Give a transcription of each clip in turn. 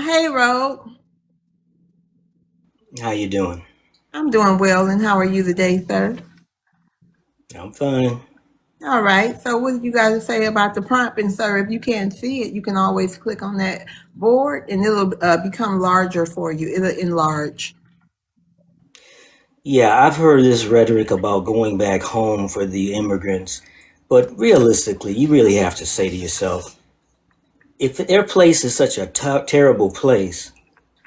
Hey, Ro. How you doing? I'm doing well, and how are you today, sir? I'm fine. All right. So, what did you guys say about the prompt? And, sir, if you can't see it, you can always click on that board, and it'll become larger for you. It'll enlarge. Yeah, I've heard this rhetoric about going back home for the immigrants, but realistically, you really have to say to yourself, if their place is such a terrible place,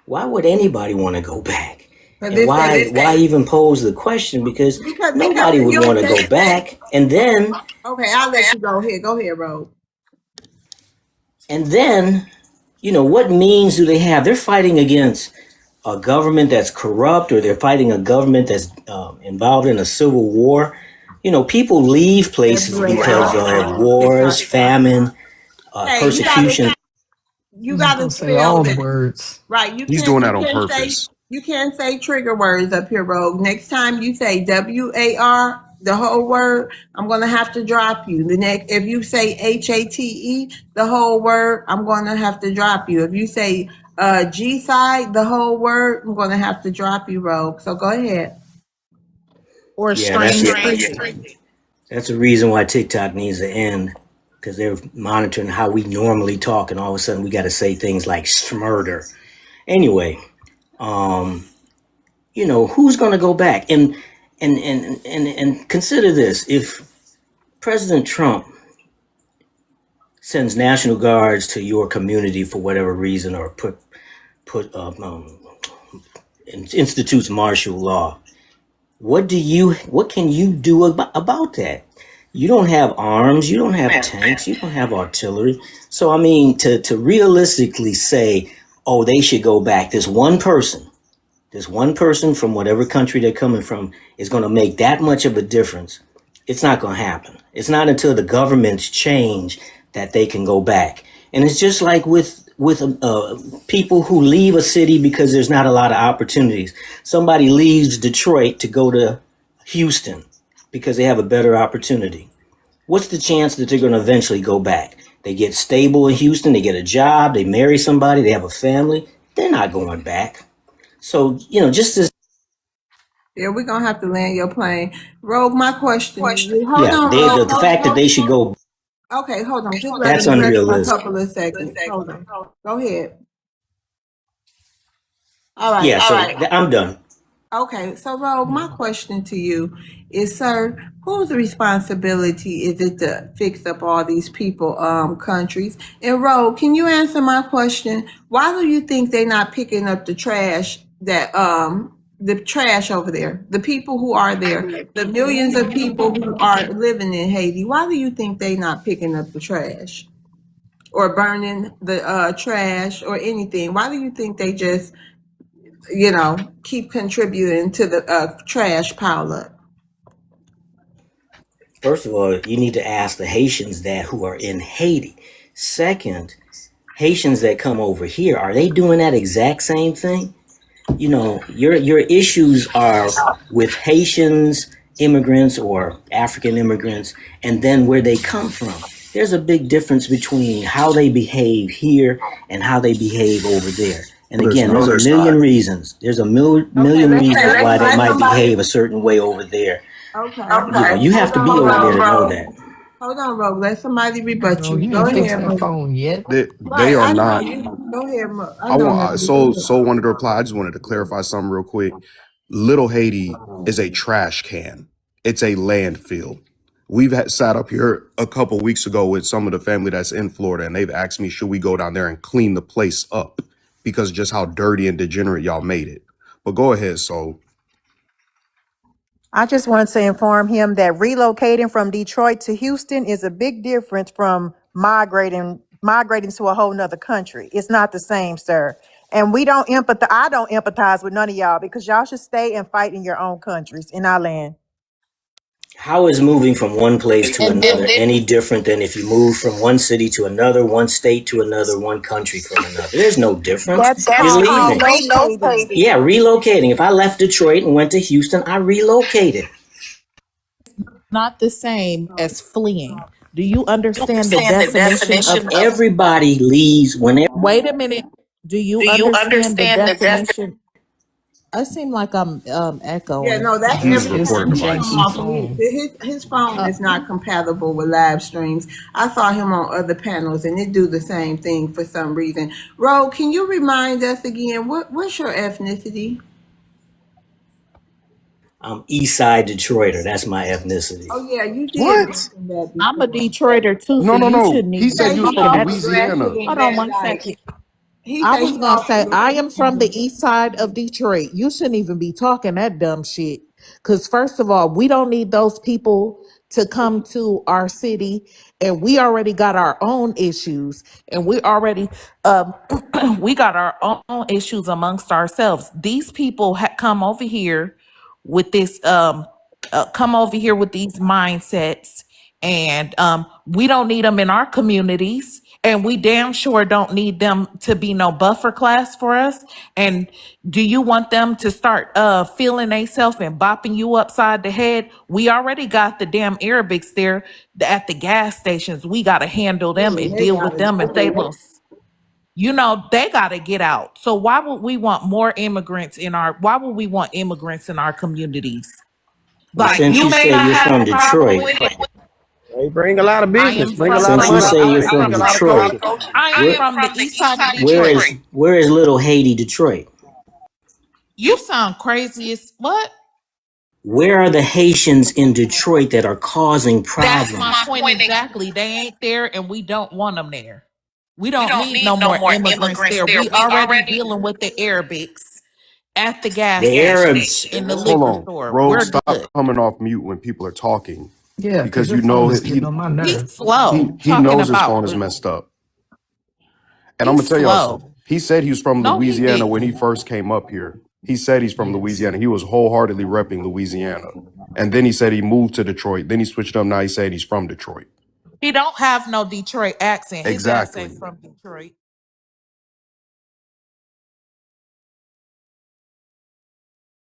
why would anybody want to go back? But And this, why even pose the question? Because because nobody would you'll want to go back. Okay, I'll let you go ahead. Go ahead, Ro. And then, what means do they have? They're fighting against a government that's corrupt, or they're fighting a government that's involved in a civil war. People leave places because of wars, famine, Hey, persecution. you He's gotta gonna say spell all the that. words. Right. You He's can't doing you that on can't say purpose. you can't say trigger words up here, Rogue. Next time you say WAR, the whole word, I'm gonna have to drop you. The next if you say HATE, the whole word, I'm gonna have to drop you. If you say G side, the whole word, I'm gonna have to drop you, Rogue. So go ahead. Or Yeah, that's strange. that's a reason why TikTok needs to end, because they're monitoring how we normally talk, and all of a sudden we got to say things like smurder. Anyway, um, who's going to go back and consider this: if President Trump sends National Guards to your community for whatever reason, or institutes martial law, what can you do about that? You don't have arms, you don't have tanks, you don't have artillery. So I mean, to realistically say, oh, they should go back, this one person from whatever country they're coming from is going to make that much of a difference. It's not going to happen. It's not until the governments change that they can go back. And it's just like with people who leave a city because there's not a lot of opportunities. Somebody leaves Detroit to go to Houston because they have a better opportunity. What's the chance that they're going to eventually go back? They get stable in Houston, they get a job, they marry somebody, they have a family. They're not going back. So, just as Yeah, we're gonna have to land your plane. Rogue, my question is hold yeah, on, the fact that they should go, Okay, hold on. Just let that's him rest for a unrealistic. couple of seconds. Hold on. Go ahead. All right. Yeah, so I'm done. Okay, so Rob, my question to you is, sir, whose responsibility is it to fix up all these people, countries? And Rob, can you answer my question? Why do you think they're not picking up the trash over there? The people who are there, the millions of people who are living in Haiti, why do you think they're not picking up the trash? Or burning the trash or anything? Why do you think they just keep contributing to the trash pile up? First of all, you need to ask the Haitians that who are in Haiti. Second, Haitians that come over here, are they doing that exact same thing? Your issues are with Haitians, immigrants, or African immigrants, and then where they come from. There's a big difference between how they behave here and how they behave over there. And again, there's a million reasons. There's a million reasons why they might behave a certain way over there. Okay. You have to be over there to know that. Hold on, Rob. Let somebody rebut Bro, you. you Go ain't fixed ahead, that Mo. phone yet. They are I know not. you. Go ahead, Mo. I I know want nothing. so wanted to reply. I just wanted to clarify something real quick. Little Haiti is a trash can. It's a landfill. We've sat up here a couple weeks ago with some of the family that's in Florida, and they've asked me, should we go down there and clean the place up because just how dirty and degenerate y'all made it. But go ahead, so. I just wanted to inform him that relocating from Detroit to Houston is a big difference from migrating to a whole nother country. It's not the same, sir. And I don't empathize with none of y'all because y'all should stay and fight in your own countries, in our land. How is moving from one place to another any different than if you move from one city to another, one state to another, one country from another? There's no difference. That's You're called leaving. relocating. Yeah, relocating. If I left Detroit and went to Houston, I relocated. Not the same as fleeing. Do you understand the definition of Everybody leaves whenever. wait a minute. Do you Do you understand the understand the definition? definition? I seem like I'm Yeah, echoing. no, that's Use every the It's recording time he the come device. off mute. phone. His phone Uh, is not compatible with live streams. I saw him on other panels and it do the same thing for some reason. Ro, can you remind us again, what's your ethnicity? I'm East Side Detroiter. That's my ethnicity. Oh yeah, you did What? mention that I'm a before. Detroiter too, so No, no, you no. shouldn't He even said Say he be was he from off talking. aggressive Louisiana. and Hold on that one like second. he I say was he gonna off say I am from the aggressive. east side of Detroit. You shouldn't even be talking that dumb shit. Cause first of all, we don't need those people to come to our city, and we already got our own issues, and we already we got our own issues amongst ourselves. These people come over here with this come over here with these mindsets, and we don't need them in our communities, and we damn sure don't need them to be no buffer class for us. And do you want them to start feeling themselves and bopping you upside the head? We already got the damn Arabics there at the gas stations. We got to handle them and They deal with gotta them, and they go. will, you know, they got to get out. So why would we want more immigrants in our, why would we want immigrants in our communities? Well, Like, since you you may say not you're have from a problem Detroit, with it. They bring a lot of I business, am bring a from, lot of since from you money, say you're bring from a lot of Detroit, culture. I am where from the east side of where Detroit. is little Haiti, Detroit? You sound crazy as what? Where are the Haitians in Detroit that are causing That's my problems? point exactly. They ain't there, and we don't want them there. We We don't don't need no need no more more immigrants immigrants there. there. We We already already dealing with the Arabics at the gas The station, Arabs, in the Hold liquor on. store. Rogue, We're stop good. coming off mute when people are talking. Yeah, because Because your you know phone is getting on my He's nerve. slow he talking knows his phone about. is messed up. And I'm He's gonna tell y'all slow. something. He said he was from No, he Louisiana when he didn't. first came up here. He said he's from Yes. Louisiana. He was wholeheartedly repping Louisiana. And then he said he moved to Detroit. Then he switched up. Now he said he's from Detroit. He don't have no Detroit accent. His ass ain't Exactly. from Detroit.